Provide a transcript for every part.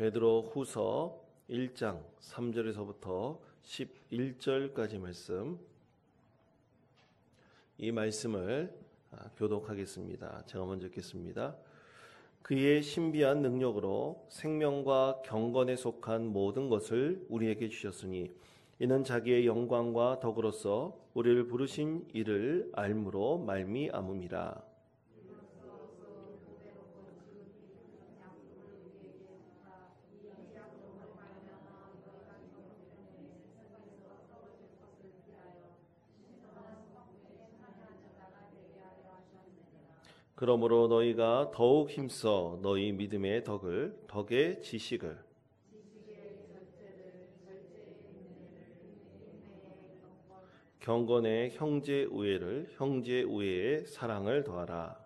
베드로 후서 1장 3절에서부터 11절까지 말씀, 이 말씀을 교독하겠습니다. 제가 먼저 읽겠습니다. 그의 신비한 능력으로 생명과 경건에 속한 모든 것을 우리에게 주셨으니 이는 자기의 영광과 덕으로서 우리를 부르신 이를 알므로 말미암음이라. 그러므로 너희가 더욱 힘써 너희 믿음의 덕의 지식을 경건의 형제 우애를 형제 우애의 사랑을 더하라.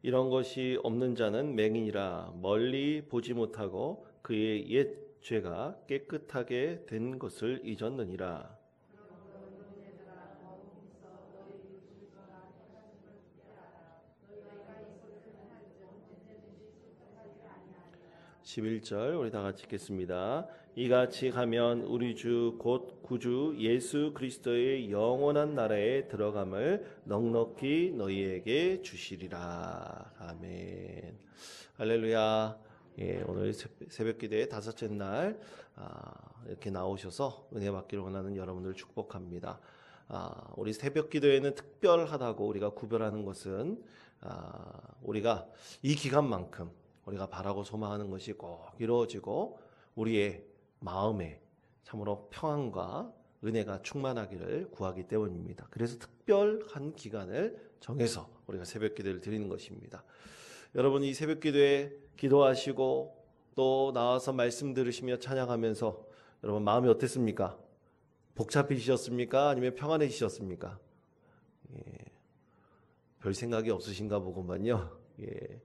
이런 것이 없는 자는 맹인이라 멀리 보지 못하고 그의 옛 죄가 깨끗하게 된 것을 잊었느니라. 11절 우리 다 같이 읽겠습니다. 이같이 가면 우리 주 곧 구주 예수 그리스도의 영원한 나라에 들어감을 넉넉히 너희에게 주시리라. 아멘. 할렐루야. 예, 오늘 새벽기도의 다섯째 날 이렇게 나오셔서 은혜 받기를 원하는 여러분들 축복합니다. 우리 새벽기도에는 특별하다고 우리가 구별하는 것은 우리가 이 기간만큼 우리가 바라고 소망하는 것이 꼭 이루어지고 우리의 마음에 참으로 평안과 은혜가 충만하기를 구하기 때문입니다. 그래서 특별한 기간을 정해서 우리가 새벽기도를 드리는 것입니다. 여러분, 이 새벽기도에 기도하시고 또 나와서 말씀 들으시며 찬양하면서 여러분 마음이 어땠습니까? 복잡해지셨습니까? 아니면 평안해지셨습니까? 예, 별 생각이 없으신가 보구만요. 예.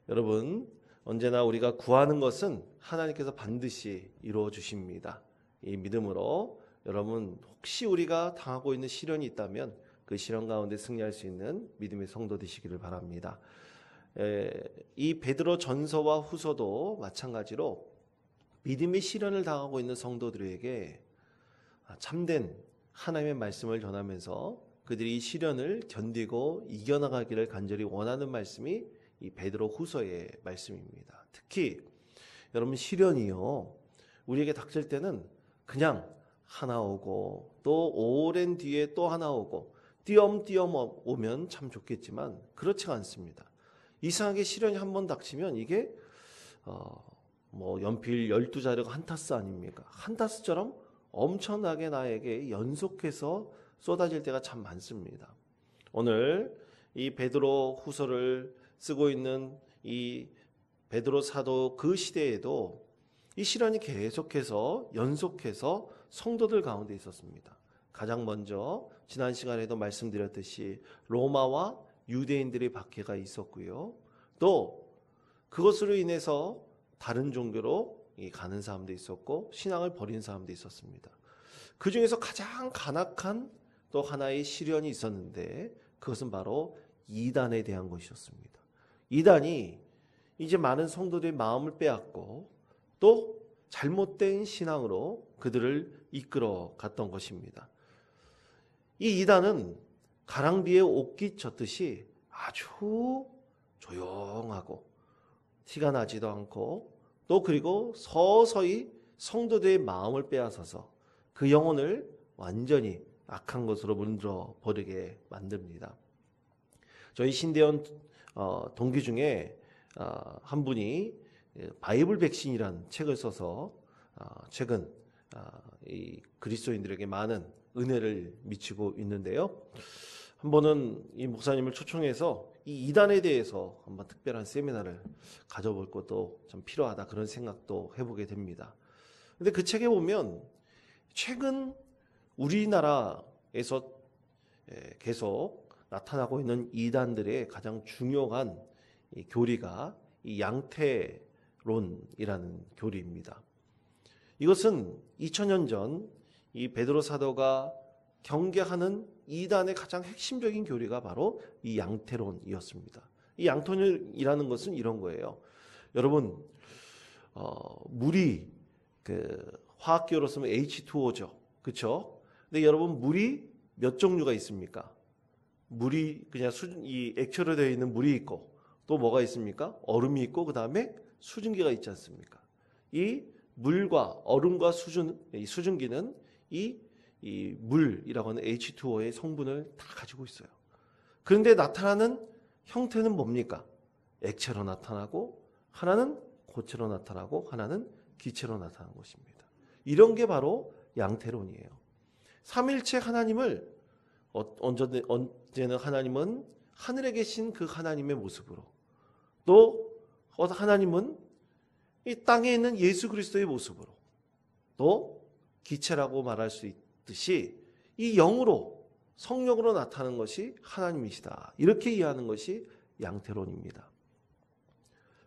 여러분, 언제나 우리가 구하는 것은 하나님께서 반드시 이루어 주십니다. 이 믿음으로 여러분, 혹시 우리가 당하고 있는 시련이 있다면 그 시련 가운데 승리할 수 있는 믿음의 성도 되시기를 바랍니다. 이 베드로 전서와 후서도 마찬가지로 믿음의 시련을 당하고 있는 성도들에게 참된 하나님의 말씀을 전하면서 그들이 이 시련을 견디고 이겨나가기를 간절히 원하는 말씀이 이 베드로 후서의 말씀입니다. 특히 여러분, 시련이요, 우리에게 닥칠 때는 그냥 하나 오고 또 오랜 뒤에 또 하나 오고 띄엄띄엄 오면 참 좋겠지만 그렇지가 않습니다. 이상하게 시련이 한 번 닥치면 이게 연필 12자루가 한 타스 아닙니까? 한 타스처럼 엄청나게 나에게 연속해서 쏟아질 때가 참 많습니다. 오늘 이 베드로 후서를 쓰고 있는 이 베드로 사도 그 시대에도 이 시련이 계속해서 연속해서 성도들 가운데 있었습니다. 가장 먼저 지난 시간에도 말씀드렸듯이 로마와 유대인들의 박해가 있었고요. 또 그것으로 인해서 다른 종교로 가는 사람도 있었고 신앙을 버린 사람도 있었습니다. 그 중에서 가장 간악한 또 하나의 시련이 있었는데 그것은 바로 이단에 대한 것이었습니다. 이단이 이제 많은 성도들의 마음을 빼앗고 또 잘못된 신앙으로 그들을 이끌어 갔던 것입니다. 이 이단은 가랑비에 옷깃 젖듯이 아주 조용하고 티가 나지도 않고 또 그리고 서서히 성도들의 마음을 빼앗아서 그 영혼을 완전히 악한 것으로 물들어 버리게 만듭니다. 저희 신대원 동기 중에 한 분이 바이블 백신이라는 책을 써서 최근 이 그리스도인들에게 많은 은혜를 미치고 있는데요. 한 번은 이 목사님을 초청해서 이 이단에 대해서 한번 특별한 세미나를 가져볼 것도 좀 필요하다, 그런 생각도 해보게 됩니다. 근데 그 책에 보면 최근 우리나라에서 계속 나타나고 있는 이단들의 가장 중요한 이 교리가 이 양태론이라는 교리입니다. 이것은 2000년 전 이 베드로 사도가 경계하는 이단의 가장 핵심적인 교리가 바로 이 양태론이었습니다. 이 양태론이라는 것은 이런 거예요. 여러분, 물이 화학기호로 쓰면 H2O죠. 그렇죠? 근데 여러분, 물이 몇 종류가 있습니까? 물이 그냥 이 액체로 되어 있는 물이 있고, 또 뭐가 있습니까? 얼음이 있고, 그 다음에 수증기가 있지 않습니까? 이 물과 얼음과 이 수증기는 이 물이라고 하는 H2O의 성분을 다 가지고 있어요. 그런데 나타나는 형태는 뭡니까? 액체로 나타나고, 하나는 고체로 나타나고, 하나는 기체로 나타나는 것입니다. 이런 게 바로 양태론이에요. 삼일체 하나님을 언제는 하나님은 하늘에 계신 그 하나님의 모습으로, 또 하나님은 이 땅에 있는 예수 그리스도의 모습으로, 또 기체라고 말할 수 있듯이 이 영으로, 성령으로 나타나는 것이 하나님이시다. 이렇게 이해하는 것이 양태론입니다.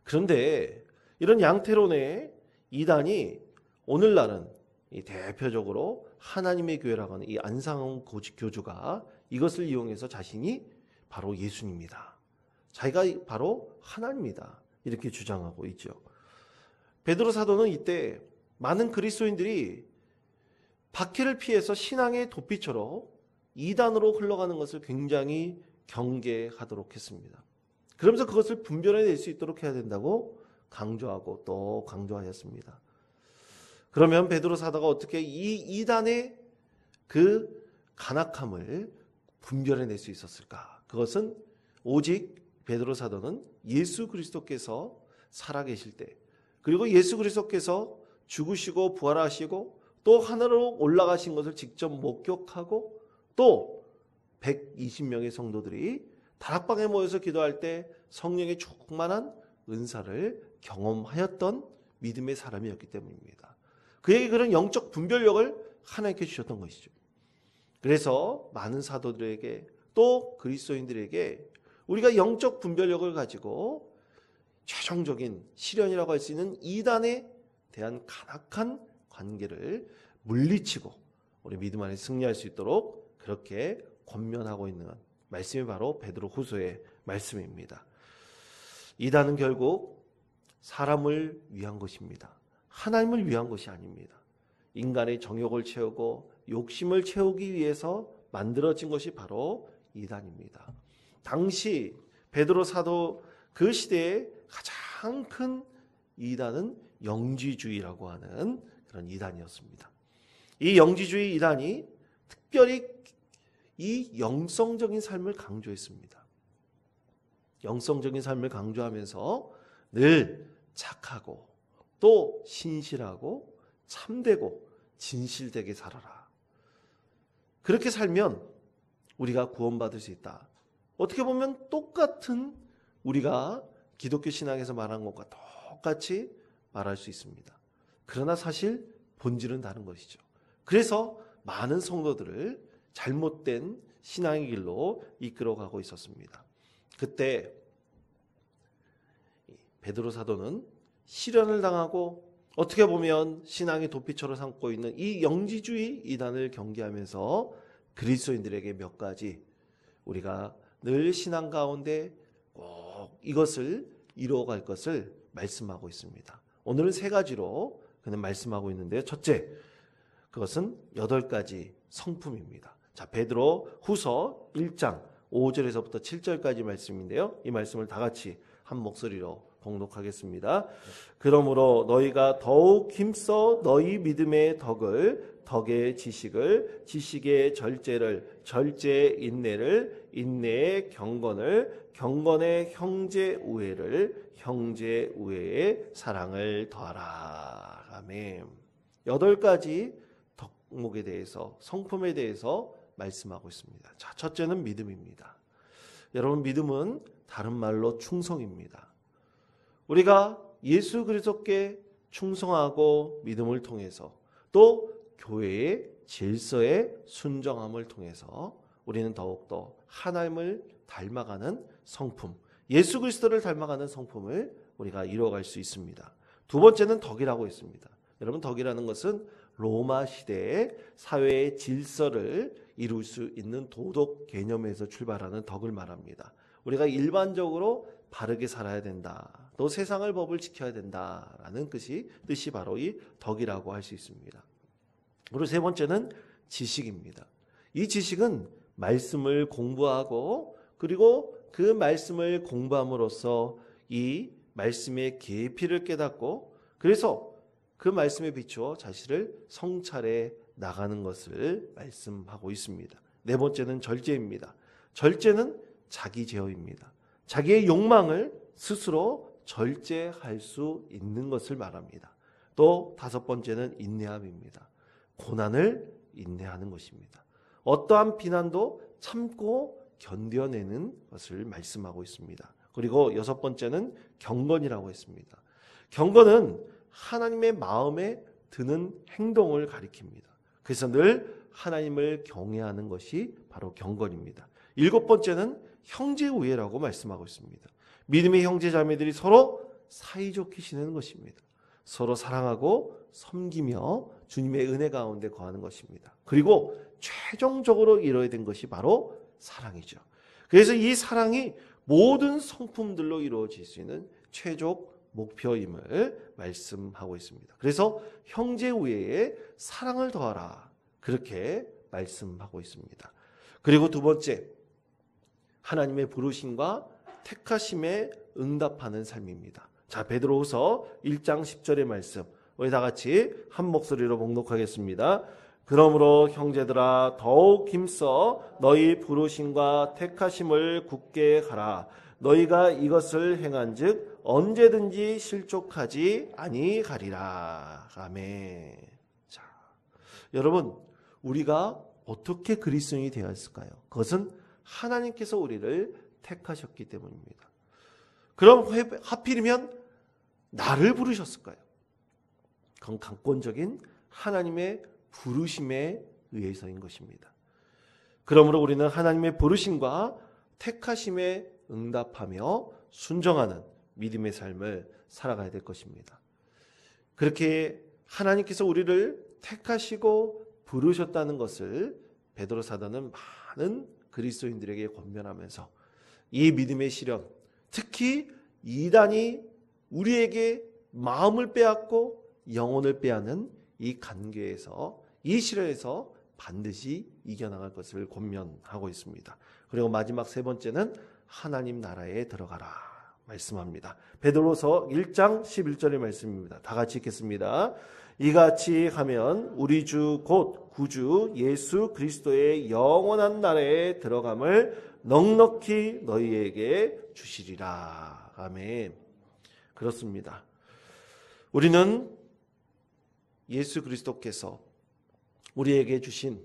그런데 이런 양태론의 이단이 오늘날은 이 대표적으로 하나님의 교회라고 하는 이 안상홍 교주가 이것을 이용해서 자신이 바로 예수님이다, 자기가 바로 하나님이다, 이렇게 주장하고 있죠. 베드로 사도는 이때 많은 그리스도인들이 박해를 피해서 신앙의 도피처로 이단으로 흘러가는 것을 굉장히 경계하도록 했습니다. 그러면서 그것을 분별해낼 수 있도록 해야 된다고 강조하고 또 강조하였습니다. 그러면 베드로 사도가 어떻게 이 이단의 그 간악함을 분별해낼 수 있었을까? 그것은 오직 베드로 사도는 예수 그리스도께서 살아계실 때, 그리고 예수 그리스도께서 죽으시고 부활하시고 또 하늘로 올라가신 것을 직접 목격하고, 또 120명의 성도들이 다락방에 모여서 기도할 때 성령의 충만한 은사를 경험하였던 믿음의 사람이었기 때문입니다. 그에게 그런 영적 분별력을 하나님께 주셨던 것이죠. 그래서 많은 사도들에게, 또 그리스도인들에게 우리가 영적 분별력을 가지고 최종적인 실현이라고 할 수 있는 이단에 대한 간악한 관계를 물리치고 우리 믿음 안에 승리할 수 있도록 그렇게 권면하고 있는 말씀이 바로 베드로후서의 말씀입니다. 이단은 결국 사람을 위한 것입니다. 하나님을 위한 것이 아닙니다. 인간의 정욕을 채우고 욕심을 채우기 위해서 만들어진 것이 바로 이단입니다. 당시 베드로 사도 그 시대에 가장 큰 이단은 영지주의라고 하는 그런 이단이었습니다. 이 영지주의 이단이 특별히 이 영성적인 삶을 강조했습니다. 영성적인 삶을 강조하면서 늘 착하고 또 신실하고 참되고 진실되게 살아라. 그렇게 살면 우리가 구원받을 수 있다. 어떻게 보면 똑같은 우리가 기독교 신앙에서 말한 것과 똑같이 말할 수 있습니다. 그러나 사실 본질은 다른 것이죠. 그래서 많은 성도들을 잘못된 신앙의 길로 이끌어가고 있었습니다. 그때 베드로 사도는 시련을 당하고 어떻게 보면 신앙의 도피처로 삼고 있는 이 영지주의 이단을 경계하면서 그리스도인들에게 몇 가지 우리가 늘 신앙 가운데 꼭 이것을 이루어갈 것을 말씀하고 있습니다. 오늘은 세 가지로 그는 말씀하고 있는데요. 첫째, 그것은 8가지 성품입니다. 자, 베드로 후서 1장 5절에서부터 7절까지 말씀인데요. 이 말씀을 다 같이 한 목소리로 봉독하겠습니다. 그러므로 너희가 더욱 힘써 너희 믿음의 덕을, 덕의 지식을, 지식의 절제를, 절제의 인내를, 인내의 경건을, 경건의 형제 우애를, 형제 우애의 사랑을 더하라. 아멘. 8가지 덕목에 대해서, 성품에 대해서 말씀하고 있습니다. 자, 첫째는 믿음입니다. 여러분, 믿음은 다른 말로 충성입니다. 우리가 예수 그리스도께 충성하고 믿음을 통해서, 또 교회의 질서에 순정함을 통해서 우리는 더욱더 하나님을 닮아가는 성품, 예수 그리스도를 닮아가는 성품을 우리가 이루어갈 수 있습니다. 두 번째는 덕이라고 했습니다. 여러분, 덕이라는 것은 로마 시대의 사회의 질서를 이룰 수 있는 도덕 개념에서 출발하는 덕을 말합니다. 우리가 일반적으로 바르게 살아야 된다. 또 세상을 법을 지켜야 된다라는 뜻이 바로 이 덕이라고 할 수 있습니다. 그리고 세 번째는 지식입니다. 이 지식은 말씀을 공부하고 그리고 그 말씀을 공부함으로써 이 말씀의 깊이를 깨닫고 그래서 그 말씀에 비추어 자신을 성찰해 나가는 것을 말씀하고 있습니다. 네 번째는 절제입니다. 절제는 자기 제어입니다. 자기의 욕망을 스스로 절제할 수 있는 것을 말합니다. 또 다섯 번째는 인내함입니다. 고난을 인내하는 것입니다. 어떠한 비난도 참고 견뎌내는 것을 말씀하고 있습니다. 그리고 여섯 번째는 경건이라고 했습니다. 경건은 하나님의 마음에 드는 행동을 가리킵니다. 그래서 늘 하나님을 경외하는 것이 바로 경건입니다. 일곱 번째는 형제우애라고 말씀하고 있습니다. 믿음의 형제자매들이 서로 사이좋게 지내는 것입니다. 서로 사랑하고 섬기며 주님의 은혜 가운데 거하는 것입니다. 그리고 최종적으로 이루어야 된 것이 바로 사랑이죠. 그래서 이 사랑이 모든 성품들로 이루어질 수 있는 최종 목표임을 말씀하고 있습니다. 그래서 형제우애에 사랑을 더하라 그렇게 말씀하고 있습니다. 그리고 두 번째, 하나님의 부르심과 택하심에 응답하는 삶입니다. 자, 베드로후서 1장 10절의 말씀 우리 다 같이 한 목소리로 봉독하겠습니다. 그러므로 형제들아 더욱 힘써 너희 부르심과 택하심을 굳게 하라. 너희가 이것을 행한즉 언제든지 실족하지 아니하리라. 아멘. 자, 여러분 우리가 어떻게 그리스도인이 되었을까요? 그것은 하나님께서 우리를 택하셨기 때문입니다. 그럼 하필이면 나를 부르셨을까요? 그건 강권적인 하나님의 부르심에 의해서인 것입니다. 그러므로 우리는 하나님의 부르심과 택하심에 응답하며 순종하는 믿음의 삶을 살아가야 될 것입니다. 그렇게 하나님께서 우리를 택하시고 부르셨다는 것을 베드로 사도는 많은 그리스도인들에게 권면하면서 이 믿음의 시련, 특히 이단이 우리에게 마음을 빼앗고 영혼을 빼앗는 이 관계에서 이 시련에서 반드시 이겨나갈 것을 권면하고 있습니다. 그리고 마지막 세 번째는 하나님 나라에 들어가라 말씀합니다. 베드로서 1장 11절의 말씀입니다. 다 같이 읽겠습니다. 이같이 하면 우리 주 곧 구주 예수 그리스도의 영원한 나라에 들어감을 넉넉히 너희에게 주시리라. 아멘. 그렇습니다. 우리는 예수 그리스도께서 우리에게 주신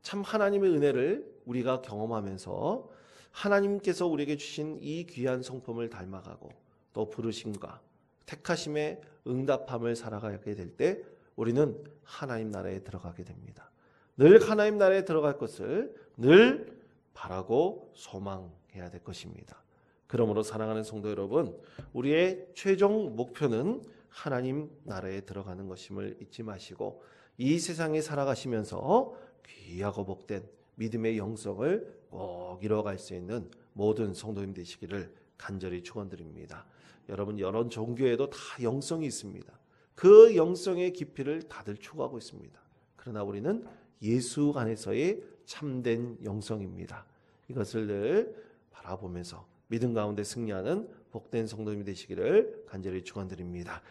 참 하나님의 은혜를 우리가 경험하면서 하나님께서 우리에게 주신 이 귀한 성품을 닮아가고 또 부르심과 택하심에 응답함을 살아가게 될 때 우리는 하나님 나라에 들어가게 됩니다. 늘 하나님 나라에 들어갈 것을 늘 바라고 소망해야 될 것입니다. 그러므로 사랑하는 성도 여러분, 우리의 최종 목표는 하나님 나라에 들어가는 것임을 잊지 마시고 이 세상에 살아가시면서 귀하고 복된 믿음의 영성을 꼭 이뤄갈 수 있는 모든 성도님 되시기를 간절히 축원드립니다. 여러분, 여러 종교에도 다 영성이 있습니다. 그 영성의 깊이를 다들 추구하고 있습니다. 그러나 우리는 예수 안에서의 참된 영성입니다. 이것을 늘 바라보면서 믿음 가운데 승리하는 복된 성도님이 되시기를 간절히 축원드립니다.